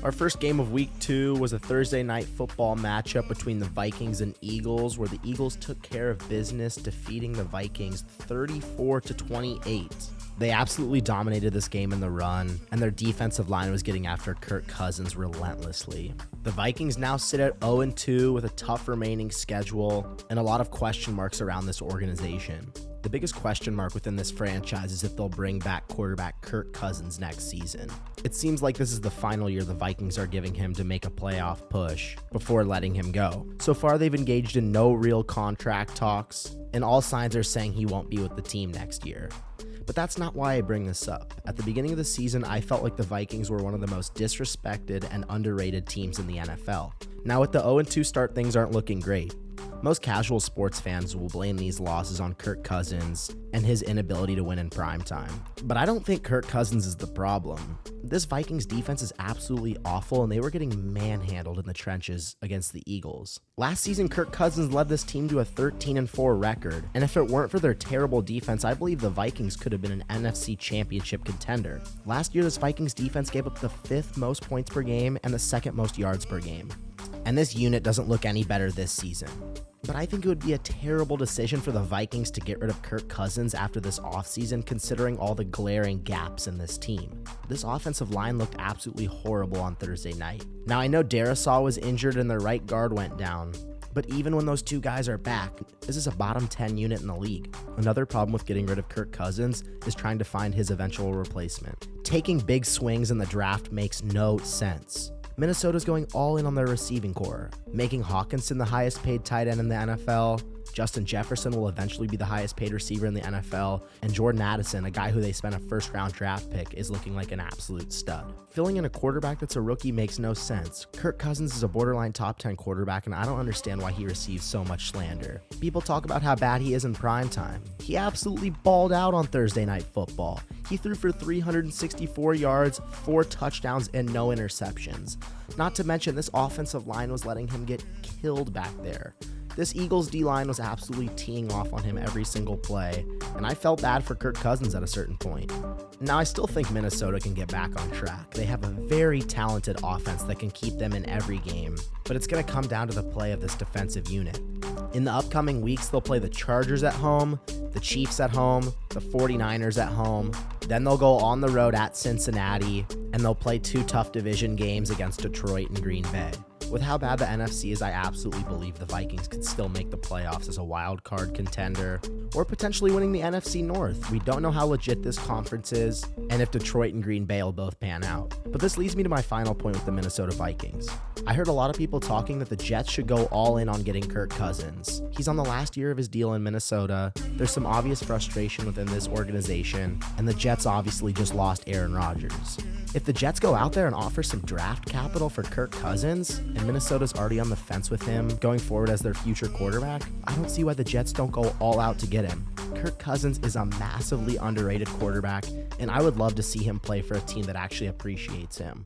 Our first game of week 2 was a Thursday night football matchup between the Vikings and Eagles, where the Eagles took care of business, defeating the Vikings 34-28. They absolutely dominated this game in the run, and their defensive line was getting after Kirk Cousins relentlessly. The Vikings now sit at 0-2 with a tough remaining schedule and a lot of question marks around this organization. The biggest question mark within this franchise is if they'll bring back quarterback Kirk Cousins next season. It seems like this is the final year the Vikings are giving him to make a playoff push before letting him go. So far, they've engaged in no real contract talks, and all signs are saying he won't be with the team next year. But that's not why I bring this up. At the beginning of the season, I felt like the Vikings were one of the most disrespected and underrated teams in the NFL. Now with the 0-2 start, things aren't looking great. Most casual sports fans will blame these losses on Kirk Cousins and his inability to win in primetime. But I don't think Kirk Cousins is the problem. This Vikings defense is absolutely awful, and they were getting manhandled in the trenches against the Eagles. Last season, Kirk Cousins led this team to a 13-4 record, and if it weren't for their terrible defense, I believe the Vikings could have been an NFC Championship contender. Last year, this Vikings defense gave up the 5th most points per game and the 2nd most yards per game. And this unit doesn't look any better this season. But I think it would be a terrible decision for the Vikings to get rid of Kirk Cousins after this offseason, considering all the glaring gaps in this team. This offensive line looked absolutely horrible on Thursday night. Now, I know Darisaw was injured and their right guard went down, but even when those two guys are back, this is a bottom 10 unit in the league. Another problem with getting rid of Kirk Cousins is trying to find his eventual replacement. Taking big swings in the draft makes no sense. Minnesota's going all in on their receiving core, making Hawkinson the highest paid tight end in the NFL. Justin Jefferson will eventually be the highest paid receiver in the NFL, and Jordan Addison, a guy who they spent a first-round draft pick, is looking like an absolute stud. Filling in a quarterback that's a rookie makes no sense. Kirk Cousins is a borderline top 10 quarterback, and I don't understand why he receives so much slander. People talk about how bad he is in primetime. He absolutely balled out on Thursday Night Football. He threw for 364 yards, 4 touchdowns, and no interceptions. Not to mention, this offensive line was letting him get killed back there. This Eagles D-line was absolutely teeing off on him every single play, and I felt bad for Kirk Cousins at a certain point. Now, I still think Minnesota can get back on track. They have a very talented offense that can keep them in every game, but it's going to come down to the play of this defensive unit. In the upcoming weeks, they'll play the Chargers at home, the Chiefs at home, the 49ers at home. Then they'll go on the road at Cincinnati, and they'll play 2 tough division games against Detroit and Green Bay. With how bad the NFC is, I absolutely believe the Vikings could still make the playoffs as a wild card contender, or potentially winning the NFC North. We don't know how legit this conference is, and if Detroit and Green Bay will both pan out. But this leads me to my final point with the Minnesota Vikings. I heard a lot of people talking that the Jets should go all in on getting Kirk Cousins. He's on the last year of his deal in Minnesota. There's some obvious frustration within this organization, and the Jets obviously just lost Aaron Rodgers. If the Jets go out there and offer some draft capital for Kirk Cousins, and Minnesota's already on the fence with him going forward as their future quarterback, I don't see why the Jets don't go all out to get him. Kirk Cousins is a massively underrated quarterback, and I would love to see him play for a team that actually appreciates him.